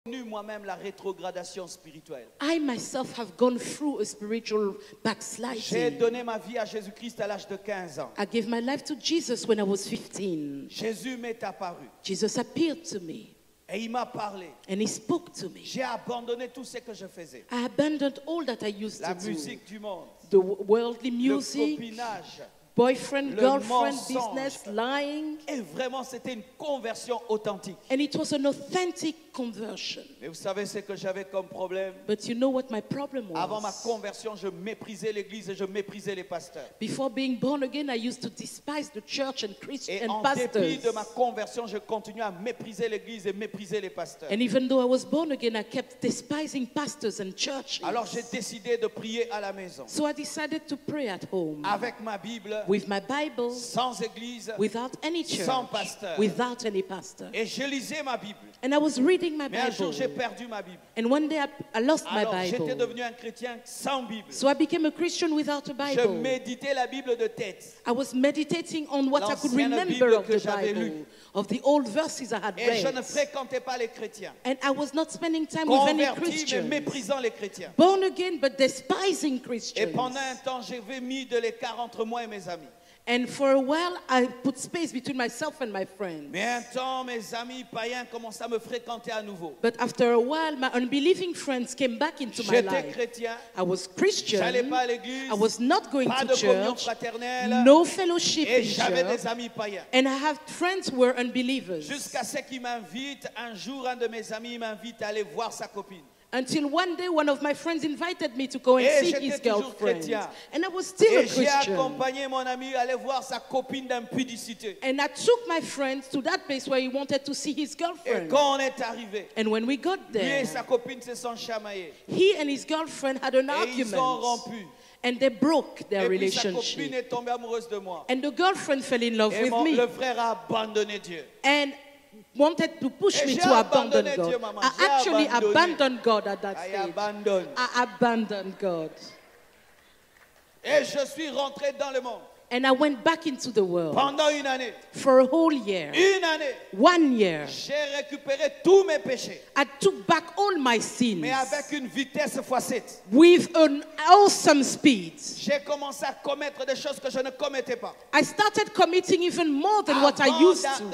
connu moi-même la rétrogradation spirituelle. I myself have gone through a spiritual J'ai backsliding. donné ma vie à Jésus-Christ à l'âge de 15 ans. I gave my life to Jesus when I was 15. Jésus m'est apparu Jesus appeared to me et il m'a parlé. and he spoke to me. J'ai abandonné tout ce que je faisais. I abandoned all that I used La to do. musique du monde, The worldly le music, copinage. boyfriend, le girlfriend, mensonge. business, lying. Et vraiment, c'était une conversion authentique. And it was an authentic conversion. Mais vous savez ce que j'avais comme problème? But you know what my problem Avant ma was? conversion, je méprisais l'église et je méprisais les pasteurs. Before being born again, I used to despise the church and Christian Et and en dépit pastors. de ma conversion, je continuais à mépriser l'église et mépriser les pasteurs. And even though I was born again, I kept despising pastors and churches. Alors j'ai décidé de prier à la maison. So I decided to pray at home Avec ma Bible, with my Bible, sans église. without any church, Sans pasteur. without any pastor. Et je lisais ma Bible. And I was reading my Mais un jour, j'ai Bible. perdu ma Bible. And one day I lost my Alors j'étais Bible. devenu un chrétien sans Bible. So I became a Christian without a Je Bible. méditais la Bible de tête. I was meditating on what I could L'ancienne remember Bible of que the j'avais Bible, lue. of the old verses I had Et je ne read. fréquentais pas les chrétiens. And I was not spending time with any Converti, mais Christians. méprisant les chrétiens. Born again, but despising Et Christians. pendant un temps, j'avais mis de l'écart entre moi et mes amis. And for a while, I put space between myself and my friends. Mais un temps, mes amis païens commençaient à me fréquenter à nouveau. But after a while, my unbelieving friends came back into my J'étais life. chrétien, I was Christian. j'allais pas à l'église, I was not going pas to de communion church. fraternelle, No fellowship et in j'avais church. des amis païens. And I have friends who were unbelievers. Jusqu'à ce qu'il m'invite, un jour, un de mes amis m'invite à aller voir sa copine. Until one day, one of my friends invited me to go and Et see j'étais his toujours girlfriend. chrétien. And I was still a Et j'ai Christian. accompagné mon ami à aller voir sa copine d'impudicité. And I took my friend to that place where he wanted to see his Et girlfriend. quand on est arrivé, And when we got lui et there, sa copine se sont chamaillés. he and his girlfriend had an Et ils ont argument. rompu. And they broke their Et puis sa copine relationship. est tombée amoureuse de moi. And the girlfriend fell in love Et with le me frère a abandonné Dieu. and wanted to push Et me j'ai to abandon abandonné God. Dieu, maman. I J'ai actually abandonné. abandoned God at that I stage. abandonne. I abandoned God. Et je suis rentré dans le monde And I went back into the world pendant une année. for a whole year. Une année, 1 year. j'ai récupéré tous mes péchés, I took back all my sins mais avec une vitesse x7. with an awesome speed. J'ai commencé à commettre des choses que je ne commettais pas. I started committing even more than what I Avant used to.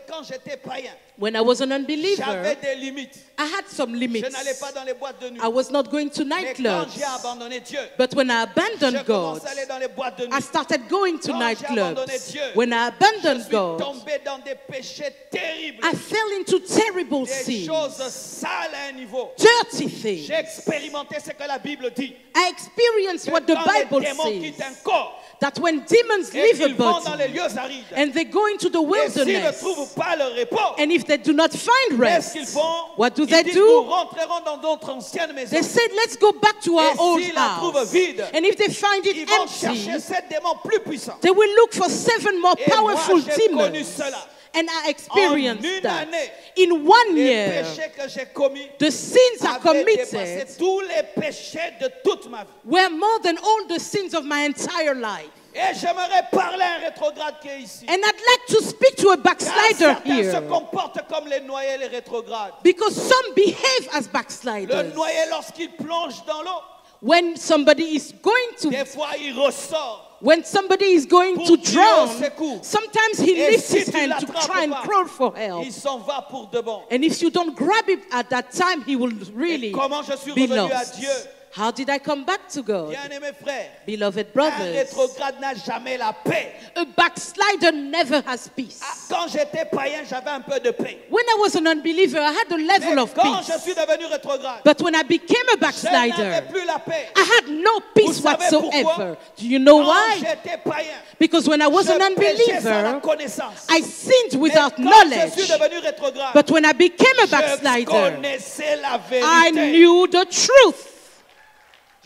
quand j'étais païen, When I was an j'avais unbeliever, des limites. I had some Je limits. n'allais pas dans les boîtes de nuit. I was not going to Mais quand nightclubs. j'ai abandonné Dieu, But when I je abandoned God, commençais à aller dans les boîtes de nuit. I started going to Quand j'ai abandonné nightclubs. Dieu, When I Je abandoned suis God, tombé dans des péchés terribles, I fell into terrible des sins, choses sales à un niveau. dirty things. J'ai expérimenté ce que la Bible dit. I experienced Que what the quand les Bible démons quittent un says, corps that when demons et leave a qu'ils vont dans les body lieux arides, and they go into the et s'ils ne wilderness, trouvent pas le repos, and if they do not find qu'est-ce rest, qu'ils font? what do Ils they disent, nous do? rentrerons dans notre ancienne maison. They said, let's go back to our Et old s'ils la trouvent house. vide, And if they find Ils it vont chercher empty, 7 démons plus puissants. they will look for 7 more Et moi, powerful j'ai connu demons. cela. And I experienced En une that. année, In 1 Les year, péchés que j'ai commis the sins I avaient dépassé committed tous les péchés de toute ma vie. were more than all the sins of my entire life. Et j'aimerais parler à un rétrograde qui est ici. And I'd like to speak to a Car backslider certains se here. comportent comme les noyés, les rétrogrades. Because some behave as Le backsliders. noyé, lorsqu'il plonge dans l'eau, When somebody is going to, des fois il ressort. when somebody is going Pour to crier au drown, secours. sometimes he Et lifts si his tu hand to l'attrapes try and pas, crawl for help. Il s'en va pour de bon. And if you don't grab it at that time, he will Et really comment je suis be revenu à lost. Dieu? How did I come back to God? Bien-aimés frères, Beloved un brothers, rétrograde n'a jamais la paix. a backslider never has peace. Quand j'étais païen, j'avais un peu de paix. When I was an unbeliever, I had a level Mais of quand je peace. suis devenu rétrograde, But when I became a je n'avais backslider, plus la paix. I had no peace Vous savez whatsoever. pourquoi? Do you know Quand why? j'étais païen, Because when I was an je péchais sans la unbeliever, connaissance. I sinned Mais without quand je knowledge. suis devenu rétrograde, But when I became a je backslider, connaissais la I vérité. knew the truth.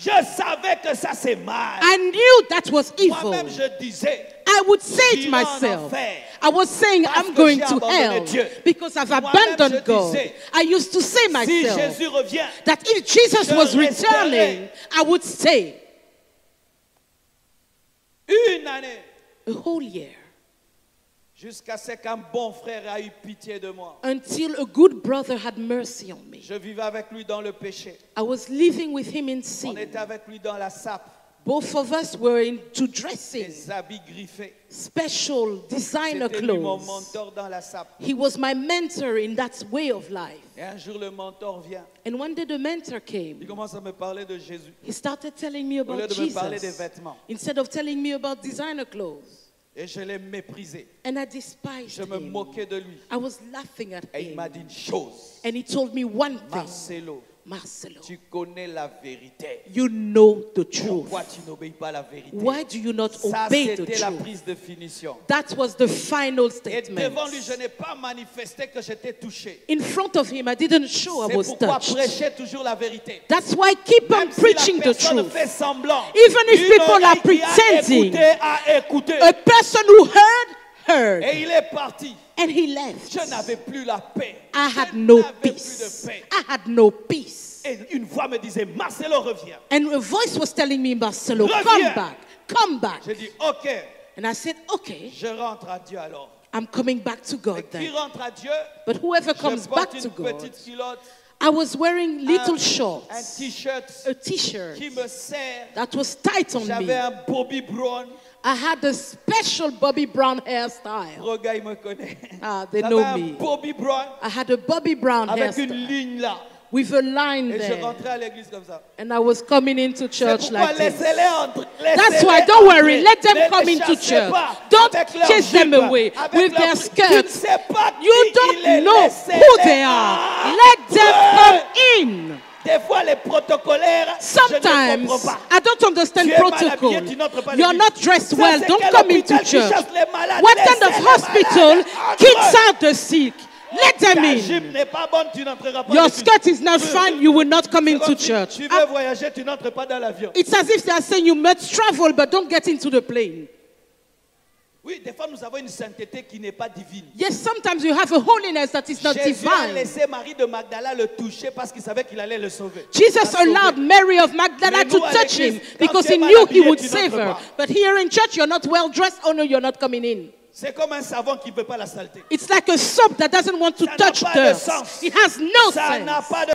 Je savais que ça c'est mal. I knew that was evil. Moi-même je disais, I would say it j'irai en myself. enfer. I was saying, Parce I'm que going j'ai to abandonné hell Dieu. because I've Moi-même, abandoned je God. disais, I used to say si myself Jésus revient, that if Jesus je was resterai. returning, I would stay une année, a whole year. Jusqu'à ce qu'un bon frère a eu pitié de moi. until a good brother had mercy on me. Je vivais avec lui dans le péché. I was living with him in On sin. était avec lui dans la sape. Both of us were into dressing, Des habits griffés. special designer C'était lui mon clothes. mentor dans la sape. He was my mentor in that way of life. Et un jour, le mentor vient. And one day the mentor Il came. commence à me parler de Jésus. He started telling me Au lieu about de me parler des Jesus vêtements. instead of telling me about designer clothes. Et je l'ai méprisé. And I despised Je me him. moquais de lui. I was laughing at Et il m'a him. dit une chose. And he told me one thing. Marcelo, Marcelo, tu connais la vérité. you know the truth. Pourquoi tu n'obéis pas à la vérité? Why do you not Ça, obey the c'était la truth? prise de finition. That was the final Et statement. devant lui, je n'ai pas manifesté que j'étais touché. In front of him, I didn't show I C'est was pourquoi touched. prêcher toujours la vérité. That's why I keep on Même si preaching la the personne truth. fait semblant, Even if une people are oreille qui pretending. a écouté. A person who heard, Et il est parti. and he left. Je n'avais plus la paix. I had Je no n'avais plus peace. de paix. I had no peace. Et une voix me disait, Marcelo, reviens. And a voice was telling me, Marcelo, Reviens. come back, come back. J'ai dit, ok, And I said, okay, je rentre à Dieu alors. I'm coming back to Et God qui then. rentre à Dieu? But whoever Je comes back porte to une God, petite culotte, I was wearing little un shorts, t-shirt a t-shirt qui me serre. that was tight on J'avais me. un Bobby Brown. I had a special Bobby Brown hairstyle. Regarde, il me connaît. Ah, they J'avais know un me. Bobby Brown I had a Bobby Brown avec une hairstyle ligne là. with a line Et je there. rentrais à l'église comme ça. And I was coming into C'est church pourquoi like this. laissez-les entrer. That's why, don't worry, let them Ne come les into chassez church. pas Don't avec leur chase them jupe, away avec with leur- their Tu ne skirts. sais pas You qui il don't est, know laissez-les who they are. Let them come in. Des fois, les protocolaires, je Sometimes ne comprends pas. I don't understand Tu es mal protocol. habillé, tu n'entres pas à You're l'église. not dressed Ça, well. c'est Don't quel come into hôpital qui church. chasse les malades? What kind of Laissez les hospital malades kicks entre out the sick? Let them Ta in. jupe n'est pas bonne, tu n'entreras pas à Your l'église. skirt is not fine, you will not come C'est into comme si church. Tu veux voyager, tu n'entres pas dans l'avion. It's as if they are saying you must travel, but don't get into the plane. Oui, des fois, nous avons une sainteté qui n'est pas divine. Yes, sometimes you have a holiness that is not Jésus a divine. laissé Marie de Magdala le toucher parce qu'il savait qu'il allait le sauver. Jesus La sauver. allowed Mary of Magdala Mais to nous, à touch him l'église, quand because tu es he mal knew he habillé, would tu save n'entres her. pas. But here in church, you're not well dressed. Oh no, you're not coming in. C'est comme un savon qui ne veut pas la saleté. It's like a soap that doesn't want to Ça n'a touch pas de dirt. sens. It has no Ça n'a sense. pas de